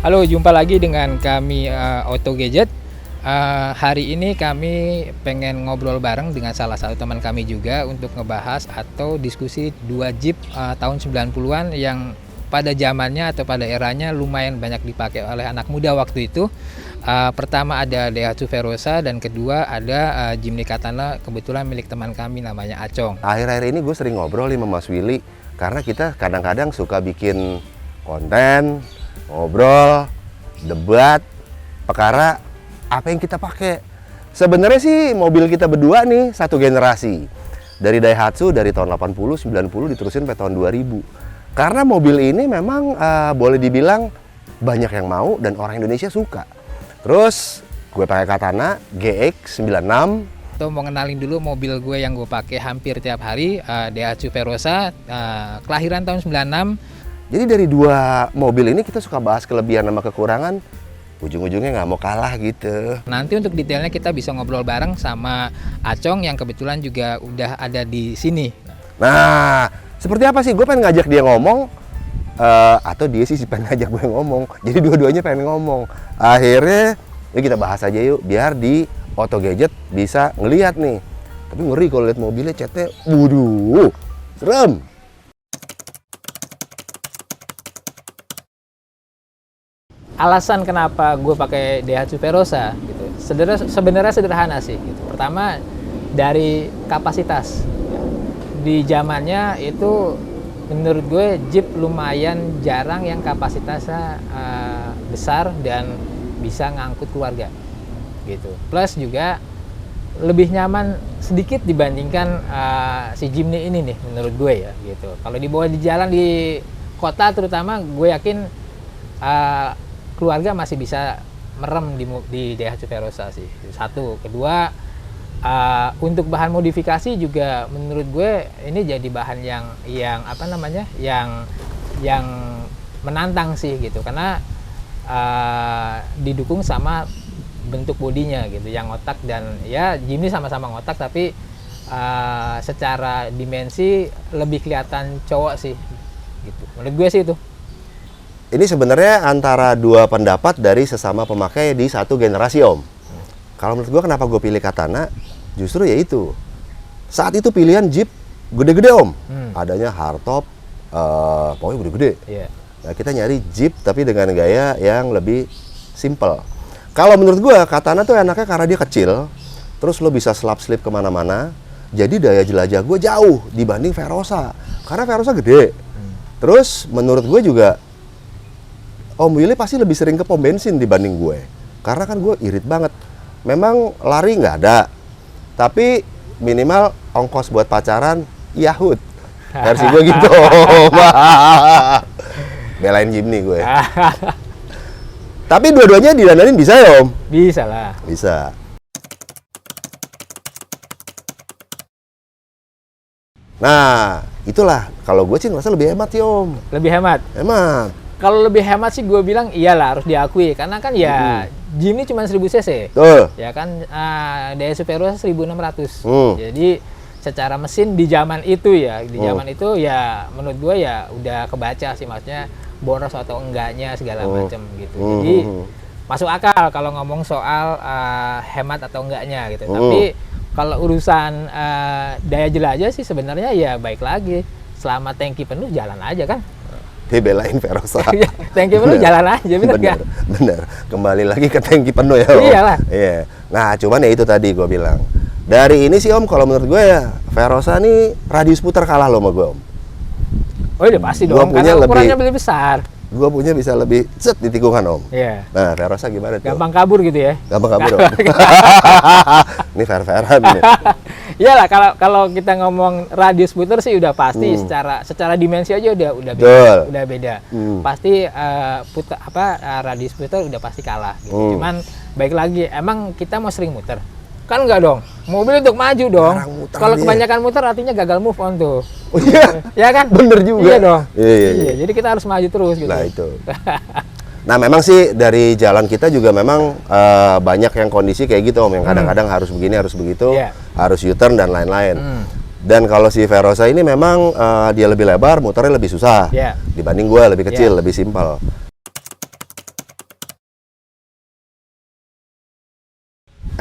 Halo, jumpa lagi dengan kami Auto Gadget. Hari ini kami pengen ngobrol bareng dengan salah satu teman kami juga untuk ngebahas atau diskusi dua Jeep tahun 90-an yang pada zamannya atau pada eranya lumayan banyak dipakai oleh anak muda waktu itu. Pertama ada Daihatsu Verosa dan kedua ada Jimny Katana, kebetulan milik teman kami namanya Acong. Akhir-akhir ini gue sering ngobrol sama Mas Willy karena kita kadang-kadang suka bikin konten, ngobrol, debat, perkara apa yang kita pakai. Sebenarnya sih mobil kita berdua nih satu generasi. Dari Daihatsu dari tahun 80, 90 diterusin sampai tahun 2000. Karena mobil ini memang boleh dibilang banyak yang mau dan orang Indonesia suka. Terus gue pakai Katana GX 96. Mau kenalin dulu mobil gue yang gue pakai hampir tiap hari, Daihatsu Verosa, kelahiran tahun 96. Jadi dari dua mobil ini kita suka bahas kelebihan sama kekurangan, ujung-ujungnya nggak mau kalah gitu. Nanti untuk detailnya kita bisa ngobrol bareng sama Acong yang kebetulan juga udah ada di sini. Nah, seperti apa sih? Gue pengen ngajak dia ngomong, atau dia sih pengen ngajak gue ngomong. Jadi dua-duanya pengen ngomong. Akhirnya, yuk kita bahas aja yuk, biar di Auto Gadget bisa ngelihat nih. Tapi ngeri kalau lihat mobilnya catnya, waduh, serem. Alasan kenapa gue pakai Daihatsu Verosa gitu. Sebenarnya sederhana sih gitu. Pertama dari kapasitas. Di zamannya itu menurut gue Jeep lumayan jarang yang kapasitasnya besar dan bisa ngangkut keluarga gitu. Plus juga lebih nyaman sedikit dibandingkan si Jimny ini nih menurut gue ya gitu. Kalau dibawa di jalan di kota terutama gue yakin keluarga masih bisa merem di Daihatsu Verosa sih. Satu, kedua untuk bahan modifikasi juga menurut gue ini jadi bahan yang apa namanya yang menantang sih gitu karena didukung sama bentuk bodinya gitu yang ngotak dan ya Jimny sama-sama ngotak tapi secara dimensi lebih kelihatan cowok sih gitu menurut gue sih itu. Ini sebenarnya antara dua pendapat dari sesama pemakai di satu generasi, Om. Kalau menurut gue kenapa gue pilih Katana, justru ya itu. Saat itu pilihan Jeep gede-gede, Om. Adanya hardtop, pokoknya gede-gede. Yeah. Nah, kita nyari Jeep tapi dengan gaya yang lebih simple. Kalau menurut gue, Katana tuh enaknya karena dia kecil, terus lo bisa slap-slip kemana-mana, jadi daya jelajah gue jauh dibanding Verosa. Karena Verosa gede. Terus menurut gue juga, Om Willy pasti lebih sering ke pom bensin dibanding gue. Karena kan gue irit banget. Memang lari nggak ada. Tapi minimal ongkos buat pacaran, Yahut. Versi gue gitu. Belain Jimny gue. Tapi dua-duanya didandanin bisa ya, Om? Bisa lah. Bisa. Nah, itulah. Kalau gue sih ngerasa lebih hemat ya, Om. Lebih hemat? Hemat. Kalau lebih hemat sih gue bilang iyalah harus diakui karena kan ya Jimny cuma 1000 cc. Ya kan Daihatsu Verosa 1600. Jadi secara mesin di zaman itu ya, itu ya menurut gue ya udah kebaca sih maksudnya boros atau enggaknya segala macam gitu. Jadi masuk akal kalau ngomong soal hemat atau enggaknya gitu. Tapi kalau urusan daya jelajah sih sebenarnya ya baik lagi. Selama tangki penuh jalan aja kan. Dia belain Verosa. Tangki penuh jalan aja, bener nggak? Bener. Kembali lagi ke tangki penuh ya, Om. Iyalah. Iya. Nah, cuman ya itu tadi gue bilang. Dari ini sih, Om, kalau menurut gue ya, Verosa nih radius putar kalah loh sama gue, Om. Oh, udah pasti dong, karena ukurannya lebih besar. Gue punya bisa lebih set di tikungan, Om. Iya. Nah, Verosa gimana tuh? Gampang kabur gitu ya? Gampang kabur, Om. Ini fair-fairan nih. Iyalah, kalau kita ngomong radius putar sih udah pasti secara dimensi aja udah beda. Pasti radius putar udah pasti kalah gitu. Cuman baik lagi, emang kita mau sering muter? Kan enggak dong. Mobil untuk maju dong. Kalau kebanyakan muter artinya gagal move on tuh. Oh iya. Ya kan? Bener juga. Iya dong. Iya. Jadi kita harus maju terus gitu. Nah, itu. Nah, memang sih dari jalan kita juga memang banyak yang kondisi kayak gitu, Om, yang kadang-kadang harus begini, harus begitu, harus U-turn dan lain-lain. Dan kalau si Verosa ini memang dia lebih lebar, muternya lebih susah dibanding gue lebih kecil, lebih simpel.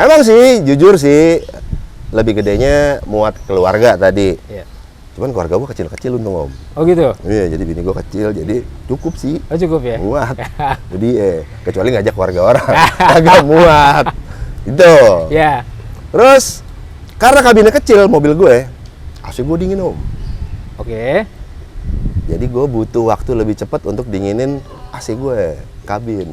Emang sih, jujur sih, lebih gedenya muat keluarga tadi. Iya. Cuman keluarga gua kecil-kecil untung Om. Oh gitu. Iya, jadi bini gua kecil, jadi cukup sih. Oh cukup ya. Muat. Jadi kecuali ngajak keluarga orang, agak muat. Itu. Ya. Terus karena kabinnya kecil mobil gue, AC gue dingin Om. Oke. Jadi gue butuh waktu lebih cepat untuk dinginin AC gue, kabin.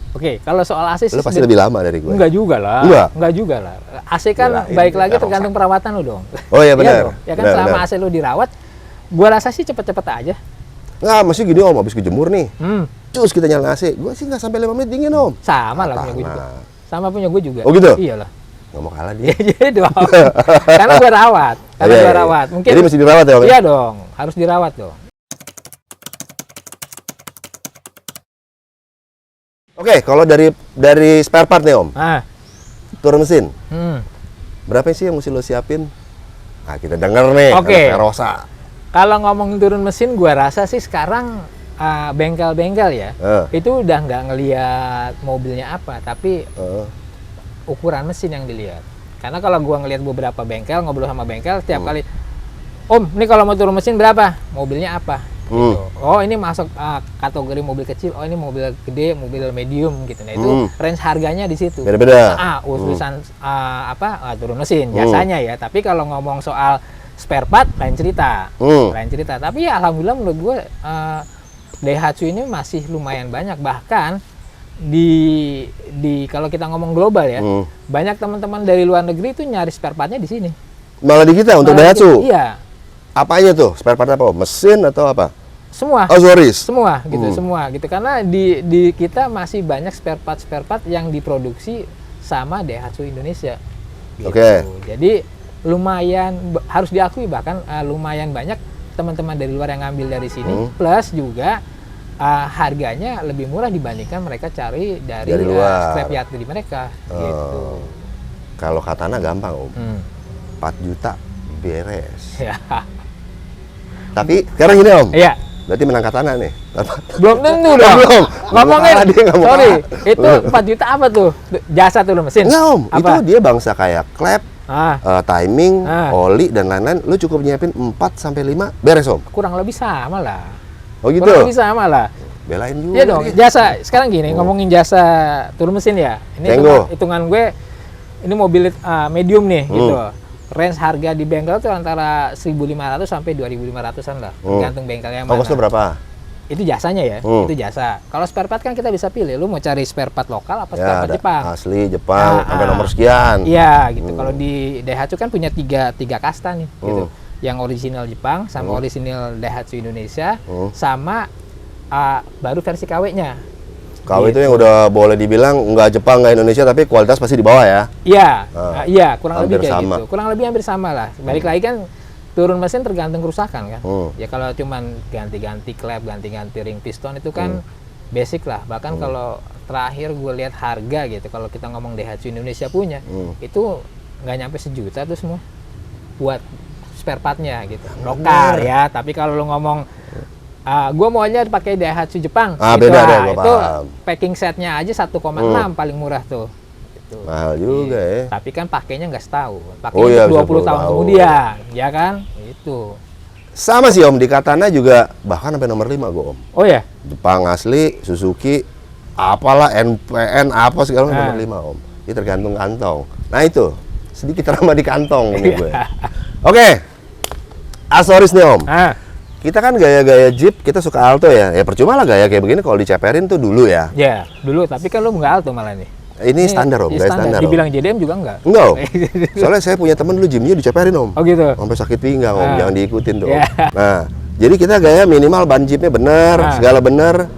Oke, kalau soal AC Lu pasti lebih lama dari gue. Enggak juga lah. Enggak? juga lah. AC kan Kirain baik lagi nggak tergantung perawatan lu dong. Oh iya benar. Iya dong. Ya kan Benar, selama benar. AC lu dirawat, gua rasa sih cepet-cepet aja. Nggak, mesti gini Om, habis kejemur nih. Hmm, Cus kita nyalain AC. Gue sih nggak sampai 5 menit dingin Om. sama lah punya gue juga. Katana. Sama punya gue juga. Oh gitu? Iyalah. Nggak mau kalah Iya dia. jadi dong. Karena gua rawat. Karena Iya, gua iya. rawat. Mungkin Jadi mesti dirawat ya Om? Iya dong, harus dirawat dong. Oke, kalau dari spare part nih Om, Ah. turun mesin. Hmm. Berapa sih yang mesti lo siapin? Nah, kita denger nih, Oke. anak Verosa. Kalau ngomongin turun mesin, gua rasa sih sekarang bengkel-bengkel ya, itu udah nggak ngelihat mobilnya apa, tapi ukuran mesin yang dilihat. Karena kalau gua ngelihat beberapa bengkel, ngobrol sama bengkel, setiap kali, Om, ini kalau mau turun mesin berapa? Mobilnya apa? Gitu. Oh, ini masuk kategori mobil kecil. Oh, ini mobil gede, mobil medium gitu. Nah, itu range harganya di situ. Beda-beda. Urusan turun mesin jasanya ya. Tapi kalau ngomong soal spare part lain cerita. Lain cerita. Tapi ya alhamdulillah menurut gue Daihatsu ini masih lumayan banyak, bahkan di kalau kita ngomong global ya, banyak teman-teman dari luar negeri itu nyari spare partnya di sini. Malah di kita untuk Malah Daihatsu. Iya, Apanya tuh? Spare part apa? Mesin atau apa? semua. Oh, sorry. Semua gitu, semua gitu. Karena di kita masih banyak spare part yang diproduksi sama Daihatsu Indonesia. Gitu. Oke. Jadi lumayan harus diakui, bahkan lumayan banyak teman-teman dari luar yang ngambil dari sini, plus juga harganya lebih murah dibandingkan mereka cari dari luar. scrap yard di mereka. Gitu. Kalau Katana gampang Om. 4 juta beres. Ya. Tapi sekarang gini Om. Iya. Berarti menang Katana nih. Belum tentu dong. Belum. Ngomongin, Dia nggak mau sorry, kalah. itu 4 juta apa tuh? Jasa turun mesin? Enggak Om, Apa? itu dia bangsa kayak klep, timing, Ah. oli dan lain-lain. Lu cukup nyiapin 4 sampai 5 beres Om. Kurang lebih sama lah. Oh gitu. Kurang lebih sama lah. Belain juga. Iya dong, dia. jasa. Sekarang gini, ngomongin jasa turun mesin ya. Ini Tenggo. hitungan gue, ini mobil medium nih, gitu. Range harga di bengkel itu antara 1.500 sampai 2.500-an lah, tergantung bengkelnya mana. Ongkos lu berapa? Itu jasanya ya, itu jasa. Kalau spare part kan kita bisa pilih, lu mau cari spare part lokal apa spare Ya, part ada Jepang. asli Jepang sampai nomor sekian. Iya, gitu. Kalau di Daihatsu kan punya tiga kasta nih, gitu. Yang original Jepang, sama original Daihatsu Indonesia, sama baru versi KW-nya. KW itu yang udah boleh dibilang nggak Jepang nggak Indonesia tapi kualitas pasti di bawah ya. Iya, iya, kurang lebih hampir kayak sama. gitu. Kurang lebih hampir sama lah. Balik lagi kan turun mesin tergantung kerusakan kan. Ya kalau cuman ganti-ganti klep, ganti-ganti ring piston itu kan basic lah. Bahkan kalau terakhir gue lihat harga gitu, kalau kita ngomong Daihatsu Indonesia punya, itu nggak nyampe 1 juta tuh semua buat spare partnya gitu. Lokal ya. Tapi kalau lu ngomong gue maunya pakai Daihatsu Jepang, gitu. beda deh, gua itu paham. packing setnya aja 1,6 paling murah tuh. Gitu. Mahal juga ya. Tapi kan pakainya nggak setahun, Oh pakainya iya, 20 bisa tahun 10 kemudian, ya kan? Itu. Sama sih Om, di Katana juga bahkan sampai nomor 5 gua Om. Oh ya? Jepang asli, Suzuki, apalah NPN apa segala nomor 5 Om. Ini tergantung kantong. Nah itu sedikit ramah di kantong ini gue. Oke, aksesoris nih Om. Kita kan gaya-gaya Jeep, kita suka Alto ya. Ya percuma lah gaya kayak begini kalau diceperin tuh dulu ya. Ya, dulu. Tapi kan lu nggak Alto malah nih. Ini standar Om, Ini gaya standar Om. Dibilang JDM juga enggak? Enggak Om. Soalnya saya punya temen dulu Jeepnya diceperin Om. Oh gitu? Sampai sakit pinggang Om, jangan diikutin tuh Om. Ya. Nah, jadi kita gaya minimal ban Jeepnya bener, segala bener.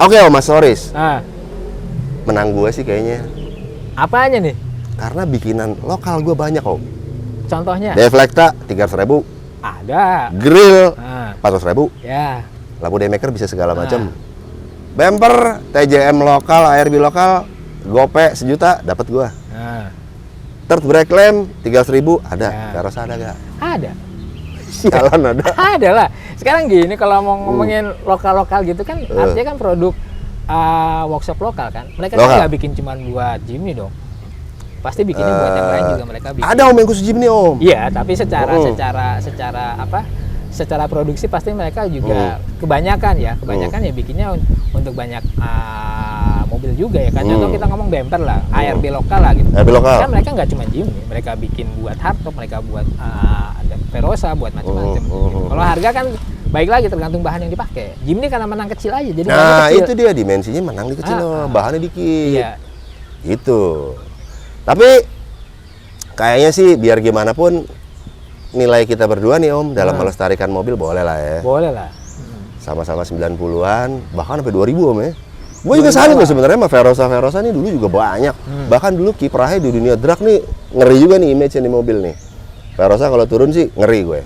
Oke Om, Mas Soris. Menang gue sih kayaknya. Apanya nih? Karena bikinan lokal gue banyak Om. Contohnya? Deflecta 300.000, Ada. grill 400.000, Ya. lampu daymaker bisa segala macam. Bumper TJM lokal, ARB lokal, gope 1 juta dapat gua. Third brake lamp 300.000 ada. Verosa ada gak? Ada. Sialan ada. Ada lah. Sekarang gini kalau mau ngomongin lokal-lokal gitu kan, artinya kan produk workshop lokal kan. Mereka kan Lokal. nggak bikin cuma buat Jimny dong. pasti bikinnya buat yang lain juga mereka bikin. Ada Om yang khusus Jimny Om. Iya, tapi secara produksi pasti mereka juga kebanyakan ya bikinnya untuk banyak mobil juga ya kan. Contoh kita ngomong bumper lah, ARB lokal lah gitu. ARB lokal. Kan mereka nggak cuma Jimny, mereka bikin buat hardtop, mereka buat ada Verosa, buat macam-macam. Gitu. Kalau harga kan baik lagi tergantung bahan yang dipakai. Jimny karena menang kecil aja, jadi Nah kecil. itu dia dimensinya menang di kecil loh, bahannya dikit. Iya. Gitu. Tapi kayaknya sih biar gimana pun nilai kita berdua nih Om dalam melestarikan mobil boleh lah ya. Boleh lah. Sama-sama 90-an, bahkan sampai 2000 Om ya. Gue juga salut loh sebenarnya sama Verosa nih dulu juga banyak. Bahkan dulu kiprahnya di dunia drag nih ngeri juga nih image di mobil nih. Verosa kalau turun sih ngeri gue.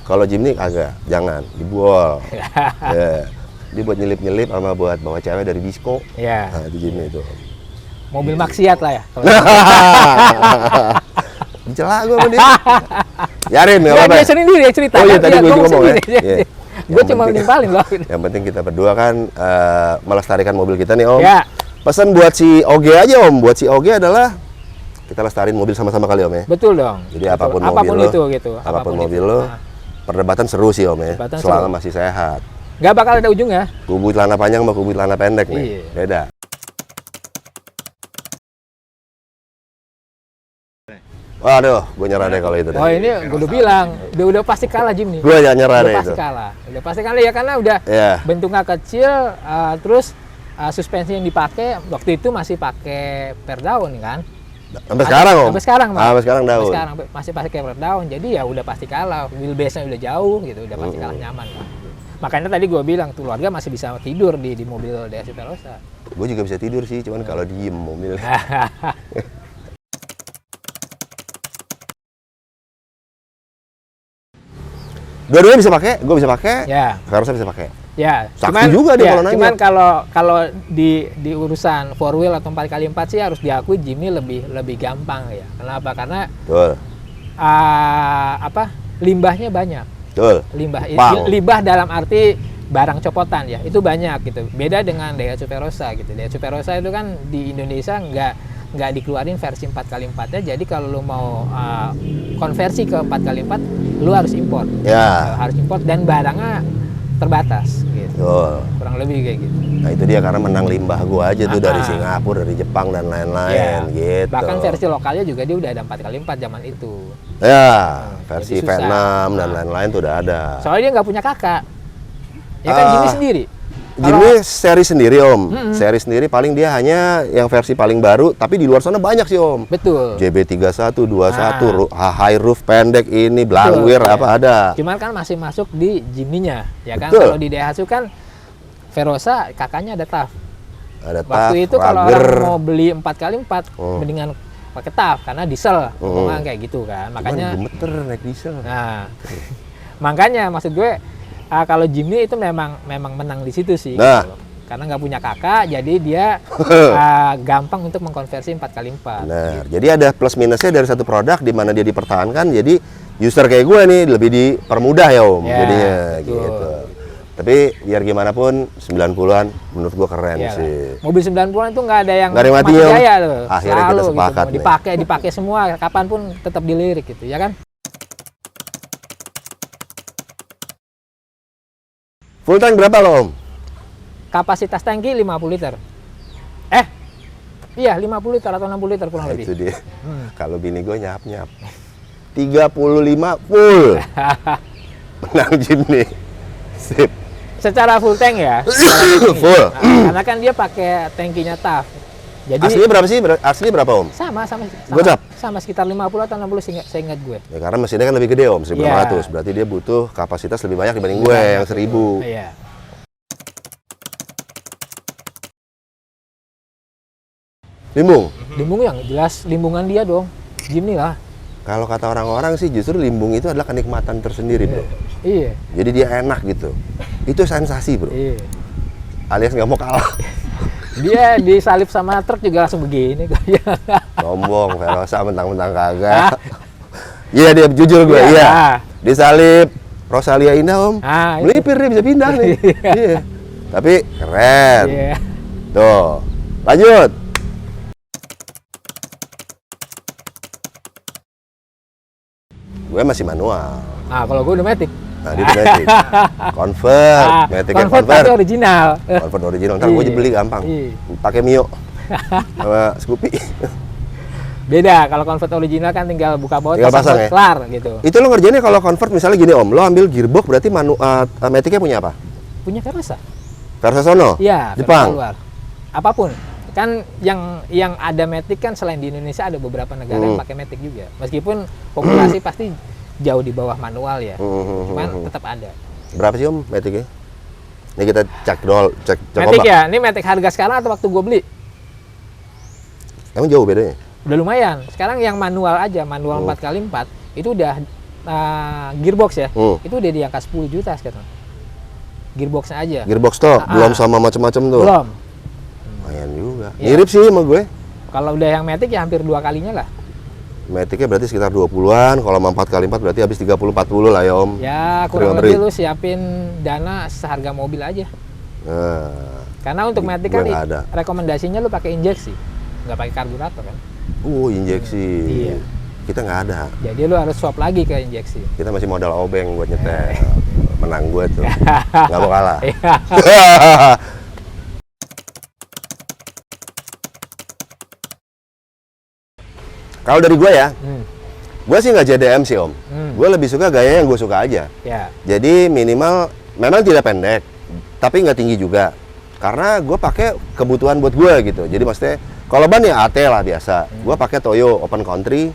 Kalau Jimny agak jangan dibuol. Ya. Dia buat nyelip-nyelip sama buat bawa cewek dari disco. Iya. Nah, itu Jimny itu. Mobil maksiat lah ya. Celak gue sama dia. Yarin, nggak Ya, apa-apa. dia sendiri dia cerita. Oh iya, kan? tadi Dia gue juga ngomong ya. sendiri. Iya. Gue Yang cuma penting- nimpalin loh. Yang penting kita berdua kan melestarikan mobil kita nih Om. Ya, Pesan buat si Oge aja Om. Buat si Oge adalah kita lestarin mobil sama-sama kali Om ya. betul dong. Jadi Betul. apapun mobil lo, itu gitu. apapun itu. mobil lo, Nah, perdebatan seru sih Om ya. Perdebatan Selama seru. masih sehat. nggak bakal ada ujungnya. Kubu celana panjang sama kubu celana pendek nih. Iya. Beda. Waduh, gue nyerah deh kalau itu deh. Oh ini gue udah bilang, udah pasti kalah Jimny. Gue ya nyerah Udah deh pasti itu. kalah. Udah pasti kalah ya karena udah Iya. bentuknya kecil, terus suspensi yang dipakai waktu itu masih pakai per daun kan. Sampai sekarang Om. Sampai sekarang, Bang. Sampai sekarang daun. Sampai sekarang masih pakai per daun. Jadi ya udah pasti kalah. Wheelbase-nya udah jauh gitu, udah pasti kalah nyaman. Bang. Makanya tadi gue bilang keluarga masih bisa tidur di mobil DS Verosa. Gue juga bisa tidur sih, cuman kalau diem mobilnya. Dua-duanya bisa pakai, gue bisa pakai, Ya. Verosa bisa pakai. Ya, Sakti juga dia kalau nanya. cuman kalau di urusan 4 wheel atau 4x4 sih harus diakui Jimny lebih gampang ya. Kenapa? Karena Betul, limbahnya banyak. betul. Pang. Limbah dalam arti barang copotan ya. Itu banyak gitu. Beda dengan Daihatsu Verosa gitu. Daihatsu Verosa itu kan di Indonesia nggak dikeluarin versi 4x4-nya. Jadi kalau lu mau konversi ke 4x4, lu harus impor. Ya, Harus impor dan barangnya terbatas gitu. betul. Kurang lebih kayak gitu. Nah itu dia karena menang limbah gua aja tuh dari Singapura, dari Jepang dan lain-lain Ya, gitu. bahkan versi lokalnya juga dia udah ada 4x4 zaman itu. Ya, versi jadi susah. Vietnam dan Nah. lain-lain tuh udah ada. Soalnya dia nggak punya kakak. Ya kan Jimny sendiri. Jimny seri sendiri Om. Seri sendiri paling dia hanya yang versi paling baru, tapi di luar sana banyak sih Om. Betul. JB31, 21, high roof pendek ini, blangwir Betul, apa ya. ada. Cuman kan masih masuk di Jimny-nya, ya kan? Betul. Kalau di Daihatsu kan Verosa kakaknya ada TAF. Ada Waktu TAF, itu kalau Rager. orang mau beli 4x4 mendingan pakai TAF karena diesel, omongan kayak gitu kan. Cuman Makanya gemeter naik diesel. nah makanya maksud gue kalau Jimny itu memang menang di situ sih. Nah. Gitu. Karena nggak punya kakak, jadi dia gampang untuk mengkonversi 4x4. Benar. Jadi ada plus minusnya dari satu produk di mana dia dipertahankan. Jadi user kayak gue nih lebih dipermudah ya Om. Ya, Jadinya betul. gitu. Tapi biar gimana pun 90-an menurut gue keren Iya sih. lah. Mobil 90-an itu nggak ada yang Nggak ada yang mati, Om. jaya tuh. Akhirnya kita Selalu sepakat gitu. nih. Dipakai semua, kapanpun tetap dilirik gitu, ya kan? Full tank berapa lo Om? Kapasitas tangki 50 liter. Iya 50 liter atau 60 liter kurang Nah, lebih. itu dia. Kalau bini gue nyap-nyap. 35 full. Menang Jimny. Sip. Secara full tank ya. Full. Karena kan dia pakai tangkinya TAF. Jadi Aslinya berapa sih? Aslinya berapa Om? sama, sama sekitar 50 atau 60 seingat gue. Ya karena mesinnya kan lebih gede Om, 1.500. Iya. Berarti dia butuh kapasitas lebih banyak dibanding gue yang 1.000. Iya. Limbung. Limbung yang jelas limbungan dia dong. Jimny lah. Kalau kata orang-orang sih justru limbung itu adalah kenikmatan tersendiri bro. Iya. Jadi dia enak gitu. Itu sensasi bro. Iya. Alias nggak mau kalah. Dia disalip sama truk juga langsung begini. Sombong, Verosa mentang-mentang kagak. Iya dia jujur gue, Iya. iya. Disalip Rosalia Indah Om. Ah, itu. Melipir dia bisa pindah nih. Iya. Tapi keren. Iya. Tuh. Lanjut. Gue masih manual. Nah, kalau gue udah Matic. Nah, dia udah Matic. Convert, Matic-nya Convert tapi original. Convert original. Ntar gue Iya. beli gampang. Iya. Pakai Mio sama Scoopy. Beda, kalau convert original kan tinggal buka baut, Tinggal pasang ya? kelar gitu. Itu lo ngerjainnya kalau convert misalnya gini Om, lo ambil gearbox berarti Matic-nya punya apa? Punya Verosa. Versa sono? Iya, Jepang? Verosa luar. Apapun. Kan yang ada Matic kan selain di Indonesia ada beberapa negara yang pakai Matic juga. Meskipun populasi pasti jauh di bawah manual ya. Cuman tetap ada. Berapa sih Om Matic-nya? Ini kita cek Matic ombak. ya, ini Matic harga sekarang atau waktu gue beli? Emang jauh bedanya? Udah lumayan. Sekarang yang manual aja, manual 4x4 itu udah gearbox ya. Itu udah di angka 10 juta sekarang. Gearboxnya aja. Gearbox tuh belum sama macam-macam tuh. Belum. Lumayan juga. Iya. Mirip sih sama gue. Kalau udah yang Matic ya hampir 2 kalinya lah. Matic-nya berarti sekitar 20-an, kalau 4x4 berarti habis 30-40 lah ya Om. Ya kurang lebih lu siapin dana seharga mobil aja. Nah, Karena untuk Matic gue kan nggak ada. rekomendasinya lu pakai injeksi, nggak pakai karburator kan. Injeksi. Iya. Kita nggak ada. Jadi lu harus swap lagi ke injeksi. Kita masih modal obeng buat nyetel. Menang gue tuh. Nggak mau kalah. Iya. Kalau dari gue ya, Hmm. gue sih nggak JDM sih Om. Gue lebih suka gaya yang gue suka aja. Ya. Jadi minimal, memang tidak pendek, tapi nggak tinggi juga. Karena gue pakai kebutuhan buat gue gitu. Jadi maksudnya, kalau ban ya AT lah biasa. Gue pakai Toyo Open Country.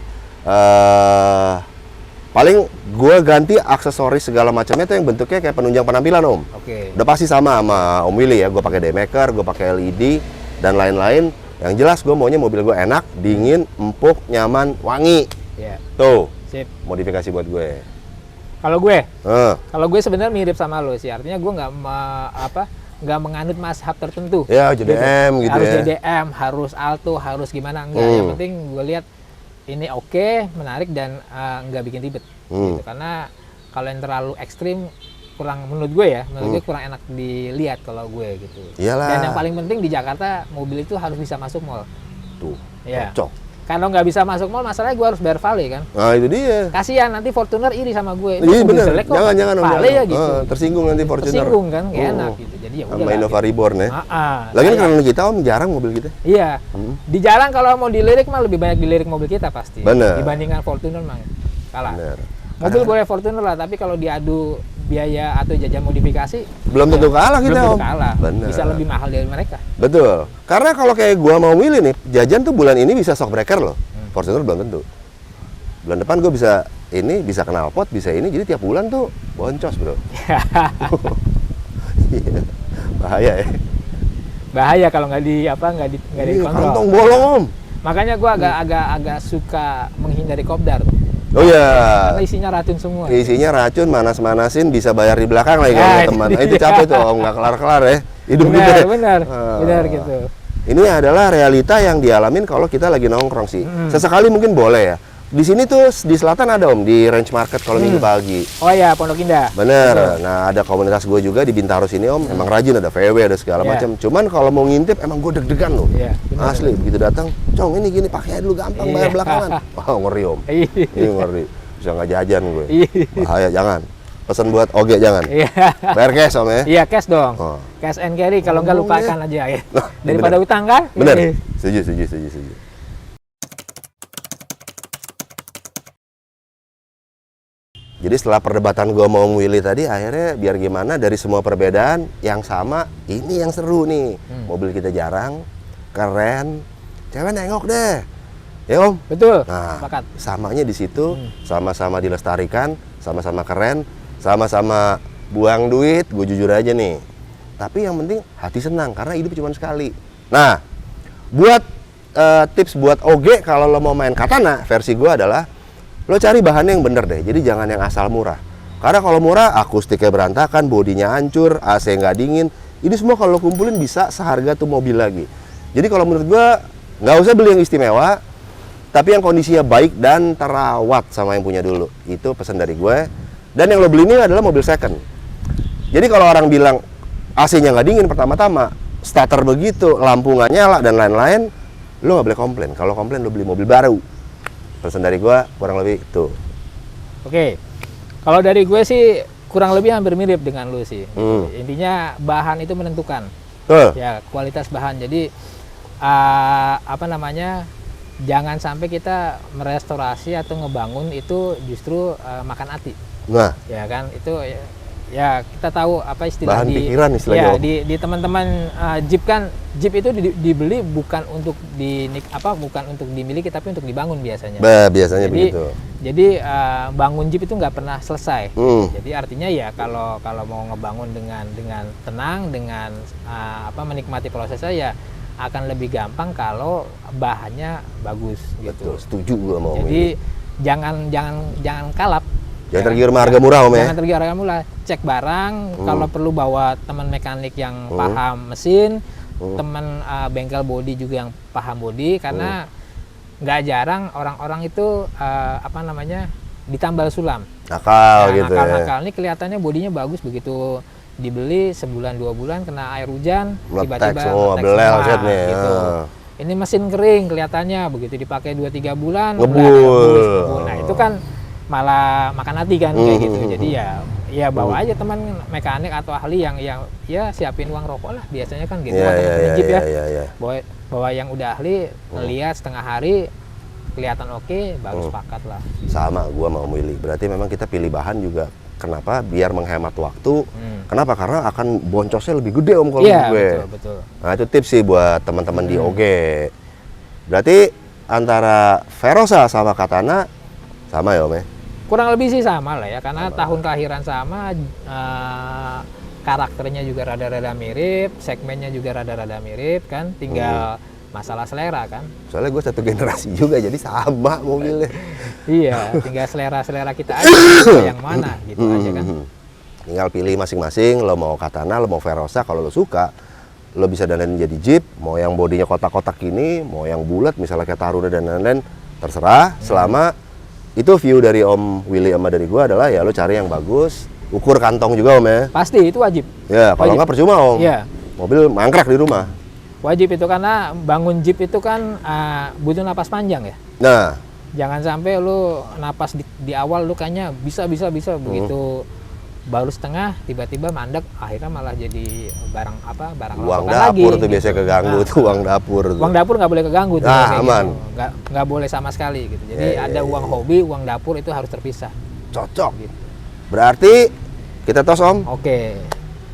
Paling gue ganti aksesoris segala macamnya tuh yang bentuknya kayak penunjang penampilan Om. Oke. Udah pasti sama Om Willy ya. Gue pakai daymaker, gue pakai LED dan lain-lain. Yang jelas gue maunya mobil gue enak, dingin, empuk, nyaman, wangi. Ya. Tuh, Sip. modifikasi buat gue. Kalau gue sebenarnya mirip sama lo sih. Artinya gue nggak menganut mazhab tertentu. Ya, JDM gitu Harus ya. JDM, harus Alto, harus gimana enggak. Yang penting gue lihat ini oke, menarik dan nggak bikin ribet. Gitu. Karena kalau yang terlalu ekstrim kurang menurut gue ya, gue kurang enak dilihat kalau gue gitu. Iyalah. Dan yang paling penting di Jakarta mobil itu harus bisa masuk mall. Tuh, Ya. cocok. Kalau nggak bisa masuk mall, masalahnya gue harus bayar vale kan. Nah, itu dia. Kasihan nanti Fortuner iri sama gue. Ini Iya mobil bener, jelek kok, jangan Om, vale jangan. ya gitu. Tersinggung nanti Fortuner. Tersinggung kan, gak enak gitu. Jadi ya udah. Sama Innova Reborn ya. Lagian Sayang. karena kita Om jarang mobil kita. Iya. Di jalan kalau mau dilirik mah lebih banyak dilirik mobil kita pasti. Bener. Dibandingkan Fortuner mah kalah. Bener. Mobil boleh Fortuner lah, tapi kalau diadu biaya atau jajan modifikasi Belum tentu kalah kita belum Om. tentu kalah. Bener. Bisa lebih mahal dari mereka. Betul. Karena kalau kayak gua mau Willy nih, jajan tuh bulan ini bisa shock breaker loh. Fortuner belum tentu. Bulan depan gue bisa knalpot, bisa ini, jadi tiap bulan tuh boncos bro. Iya. Bahaya ya. Bahaya kalau nggak dikontrol. Kantong bolong Om. Makanya gua agak suka menghindari kopdar. Oh iya. Karena isinya racun semua. Isinya racun, manas-manasin, bisa bayar di belakang lagi kalau itu teman. dia. Itu capek tuh Om, nggak kelar-kelar ya. Hidup Benar, kita. benar gitu. Ini adalah realita yang dialamin kalau kita lagi nongkrong sih. Sesekali mungkin boleh ya. Di sini tuh di selatan ada Om, di Range Market kalau minggu pagi. Oh ya, Pondok Indah. Bener. Nah, ada komunitas gue juga di Bintaro sini Om. Emang rajin, ada VW, ada segala Iya. macam. Cuman kalau mau ngintip emang gue deg-degan loh. Iya, bener. Asli, begitu datang, Cong ini gini pakai dulu gampang, bayar Iya. belakangan. Wah, ngeri Om. Iya. Ini ngeri. Bisa nggak jajan gue. Iya. Bahaya, jangan. Pesan buat oge jangan. Iya. Bayar cash Om ya. Iya, cash dong. Oh. Cash and carry, kalau nggak Ngomongnya. lupakan aja ya. Nah, Daripada bener. utang kan? Bener. Iya. Setuju. Jadi setelah perdebatan gue mau Willy tadi, akhirnya biar gimana dari semua perbedaan yang sama, ini yang seru nih. Mobil kita jarang, keren, cewek nengok deh. Ya Om? Betul. Nah, Sepakat. samanya di situ, sama-sama dilestarikan, sama-sama keren, sama-sama buang duit, gue jujur aja nih. Tapi yang penting hati senang, karena hidup cuma sekali. Nah, buat tips buat OG kalau lo mau main katana, versi gue adalah lo cari bahannya yang bener deh, jadi jangan yang asal murah. Karena kalau murah, akustiknya berantakan, bodinya hancur, AC nggak dingin. Ini semua kalau lo kumpulin bisa seharga tuh mobil lagi. Jadi kalau menurut gue, nggak usah beli yang istimewa, tapi yang kondisinya baik dan terawat sama yang punya dulu. Itu pesan dari gue. Dan yang lo beli ini adalah mobil second. Jadi kalau orang bilang AC-nya nggak dingin pertama-tama, starter begitu, lampu nggak nyala dan lain-lain, lo nggak boleh komplain. Kalau komplain lo beli mobil baru. Pesan dari gue kurang lebih itu. Oke, kalau dari gue sih kurang lebih hampir mirip dengan lu sih. Intinya bahan itu menentukan, ya kualitas bahan. Jadi apa namanya, jangan sampai kita merestorasi atau ngebangun itu justru makan hati. Nah, Ya kan, itu ya kita tahu apa istilah bahan pikiran istilahnya, ya, Om. di teman-teman Jeep kan, Jeep itu dibeli bukan untuk bukan untuk dimiliki tapi untuk dibangun biasanya. Biasanya Jadi begitu. Jadi bangun Jeep itu nggak pernah selesai. Hmm. Jadi artinya ya kalau mau ngebangun dengan tenang, dengan menikmati prosesnya, ya akan lebih gampang kalau bahannya bagus gitu. Betul, setuju gua mau. Jadi jangan kalap. Jangan tergiur sama harga murah, Om ya. Jangan tergiur harga murah. Cek barang, kalau perlu bawa teman mekanik yang paham mesin, teman bengkel bodi juga yang paham bodi, karena nggak jarang orang-orang itu ditambal sulam. Nakal gitu ya. Nakal. Ini kelihatannya bodinya bagus, begitu dibeli sebulan 2 bulan kena air hujan, Meletek tiba-tiba semua, meletek belel semua, setnya. gitu. Ini mesin kering kelihatannya, begitu dipakai 2-3 bulan Ngebul. Nah itu kan malah makan hati kan, kayak gitu. Jadi ya bawa aja teman mekanik atau ahli yang ya siapin uang rokok lah biasanya kan gitu. Jeep ya. Bawa yang udah ahli, ngeliat setengah hari kelihatan oke, baru sepakat lah. Sama, gua mau milih. Berarti memang kita pilih bahan juga. Kenapa? Biar menghemat waktu. Kenapa? Karena akan boncosnya lebih gede, Om, kalau menurut gue. Betul. Nah, itu tips sih buat teman-teman di OG. Berarti antara Verosa sama Katana sama ya, Om ya? Kurang lebih sih sama lah ya, karena tahun kelahiran sama, karakternya juga rada-rada mirip, segmennya juga rada-rada mirip kan, tinggal masalah selera kan. Soalnya gue satu generasi juga, jadi sama mobilnya. Iya, tinggal selera kita aja yang mana gitu aja kan. Tinggal pilih masing-masing, lo mau Katana, lo mau Verosa, kalau lo suka, lo bisa dandanin jadi Jeep, mau yang bodinya kotak-kotak gini, mau yang bulat, misalnya kayak Taruna dan lain-lain, terserah, selama itu view dari Om Willy sama dari gue adalah ya lo cari yang bagus, ukur kantong juga, Om ya. Pasti itu wajib. Ya, kalau nggak percuma, Om. Iya. Mobil mangkrak di rumah. Wajib itu, karena bangun Jeep itu kan butuh napas panjang ya. Nah, Jangan sampai lu napas di awal lu kayaknya bisa begitu baru setengah tiba-tiba mandek, akhirnya malah jadi barang uang rongsokan dapur lagi, tuh biasanya gitu. keganggu tuh, uang dapur tuh. Uang dapur nggak boleh keganggu tuh, Nah, kayak aman. gitu. Nggak boleh sama sekali gitu. Jadi ada uang hobi, uang dapur itu harus terpisah. Cocok. Gitu. Berarti kita tos, Om. Oke.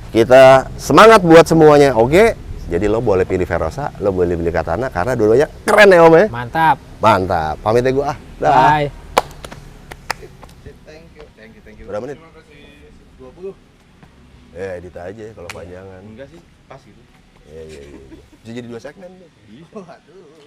Kita semangat buat semuanya, oke? Jadi lo boleh pilih Verosa, lo boleh pilih Katana, karena dua-duanya keren ya, Om ya. Mantap. Mantap. Pamit ya gua. Dah. Bye. Thank you. Berapa menit? Terima kasih. 20. Edit aja kalau panjangan. Enggak sih, pas gitu. Iya. Bisa jadi 2 segmen. Iya, aduh.